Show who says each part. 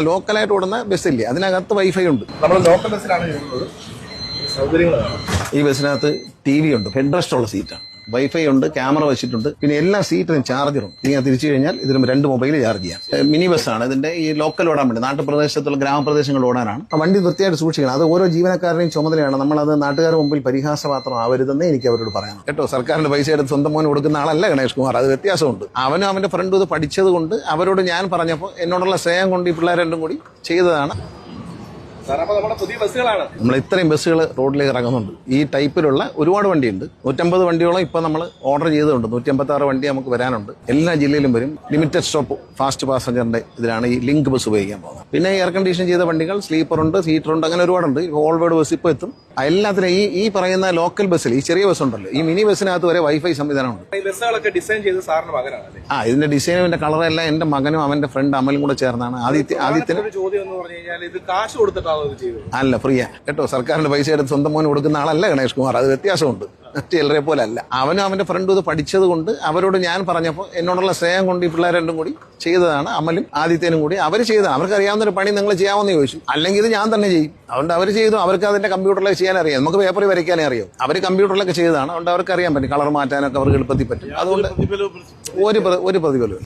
Speaker 1: ലോക്കലായിട്ട് ഓടുന്ന ബസ്സില്ലേ അതിനകത്ത് വൈഫൈ ഉണ്ട്.
Speaker 2: നമ്മൾ ലോക്കൽ ബസ്സിലാണ് ചെയ്യുന്നത്. സൗകര്യങ്ങളാണ്
Speaker 1: ഈ ബസ്സിനകത്ത് TV ഉണ്ട്, ഹെഡ് റെസ്റ്റ് ഉള്ള സീറ്റാണ്, വൈഫൈ ഉണ്ട്, ക്യാമറ വെച്ചിട്ടുണ്ട്, പിന്നെ എല്ലാ സീറ്റിനും ചാർജറുണ്ട്. ഇങ്ങനെ തിരിച്ചു കഴിഞ്ഞാൽ ഇതിലും 2 മൊബൈൽ ചാർജ് ചെയ്യാം. മിനി ബസ്സാണ്. ഇതിന്റെ ഈ ലോക്കൽ ഓടാൻ വേണ്ടി നാട്ടുപ്രദേശത്തുള്ള ഗ്രാമപ്രദേശങ്ങൾ ഓടാനാണ്. വണ്ടി വൃത്തിയായിട്ട് സൂക്ഷിക്കണം. അത് ഓരോ ജീവനക്കാരുടെയും ചുമതലയാണ്. നമ്മളത് നാട്ടുകാരുടെ മുമ്പിൽ പരിഹാസപാത്രം ആവരുതെന്നേ എനിക്ക് അവരോട് പറയാം കേട്ടോ. സർക്കാരിന്റെ പൈസ എടുത്ത് സ്വന്തം മോന് കൊടുക്കുന്ന ആളല്ല ഗണേഷ് കുമാർ. അത് വ്യത്യാസമുണ്ട്. അവനും അവന്റെ ഫ്രണ്ടും ഇത് പഠിച്ചത് കൊണ്ട് അവരോട് ഞാൻ പറഞ്ഞപ്പോൾ എന്നോടുള്ള സ്നേഹം കൊണ്ട് ഈ പിള്ളേർ രണ്ടും കൂടി ചെയ്തതാണ്.
Speaker 2: നമ്മുടെ പുതിയ ബസ്സുകളാണ്.
Speaker 1: നമ്മൾ ഇത്രയും ബസ്സുകൾ റോഡിലേക്ക് ഇറങ്ങുന്നുണ്ട്. ഈ ടൈപ്പിലുള്ള ഒരുപാട് വണ്ടിയുണ്ട്. 150 വണ്ടിയോളം ഇപ്പൊ നമ്മൾ ഓർഡർ ചെയ്തിട്ടുണ്ട്. 156 വണ്ടി നമുക്ക് വരാനുണ്ട്. എല്ലാ ജില്ലയിലും വരും. ലിമിറ്റഡ് സ്റ്റോപ്പ് ഫാസ്റ്റ് പാസഞ്ചറിന്റെ ഇതിലാണ് ഈ ലിങ്ക് ബസ് ഉപയോഗിക്കാൻ പോകുന്നത്. പിന്നെ എയർ കണ്ടീഷൻ ചെയ്ത വണ്ടികൾ, സ്ലീപ്പർ ഉണ്ട്, സീറ്റർ ഉണ്ട്, അങ്ങനെ ഒരുപാടുണ്ട്. ഓൾവേഡ് ബസ് ഇപ്പോൾ എത്തും. എല്ലാത്തിനും ഈ പറയുന്ന ലോക്കൽ ബസ്സിൽ ഈ ചെറിയ ബസ് ഉണ്ടല്ലോ, ഈ മിനി ബസ്സിനകത്ത് വരെ വൈഫൈ സംവിധാനമുണ്ട്.
Speaker 2: ഈ ബസ്സുകളൊക്കെ ഡിസൈൻ ചെയ്ത് സാറിന്റെ മകനാണ്.
Speaker 1: ഇതിന്റെ ഡിസൈനും ഇതിന്റെ കളറും എല്ലാം എന്റെ മകനും അവന്റെ ഫ്രണ്ട് അമലും കൂടെ ചേർന്നാണ്. ആദ്യത്തിന്
Speaker 2: ഒരു ചോദ്യം എന്ന് പറഞ്ഞു കഴിഞ്ഞാൽ ഇത് കാശ് കൊടുത്തിട്ടാണ് ഇത് ചെയ്തത്.
Speaker 1: അല്ല, ഫ്രീയാ കേട്ടോ. സർക്കാരിന്റെ പൈസ എടുത്ത് സ്വന്തം മോന് കൊടുക്കുന്ന ആളല്ല ഗണേഷ് കുമാർ. അത് വ്യത്യാസമുണ്ട്. ചിലരെ പോലെ അല്ല. അവനും അവന്റെ ഫ്രണ്ടും ഇത് പഠിച്ചത് കൊണ്ട് അവരോട് ഞാൻ പറഞ്ഞപ്പോൾ എന്നോടുള്ള സ്നേഹം കൊണ്ട് ഈ പിള്ളേർ രണ്ടും കൂടി ചെയ്തതാണ്. അമലും ആദിത്യനും കൂടി അവർ ചെയ്തതാണ്. അവർക്ക് അറിയാവുന്ന ഒരു പണി നിങ്ങൾ ചെയ്യാമെന്ന് ചോദിച്ചു. അല്ലെങ്കിൽ ഇത് ഞാൻ തന്നെ ചെയ്യും. അതുകൊണ്ട് അവർ ചെയ്തു. അവർക്ക് അതിന്റെ കമ്പ്യൂട്ടറിലേക്ക് ചെയ്യാൻ അറിയാം. നമുക്ക് പേപ്പറിൽ വരയ്ക്കാനേ അറിയാം. അവർ കമ്പ്യൂട്ടറിലൊക്കെ ചെയ്തതാണ്. അതുകൊണ്ട് അവർക്ക് അറിയാൻ പറ്റും. കളർ മാറ്റാനൊക്കെ അവർക്ക് എളുപ്പത്തിൽ പറ്റും. അതുകൊണ്ട് ഒരു പ്രതിഫലവും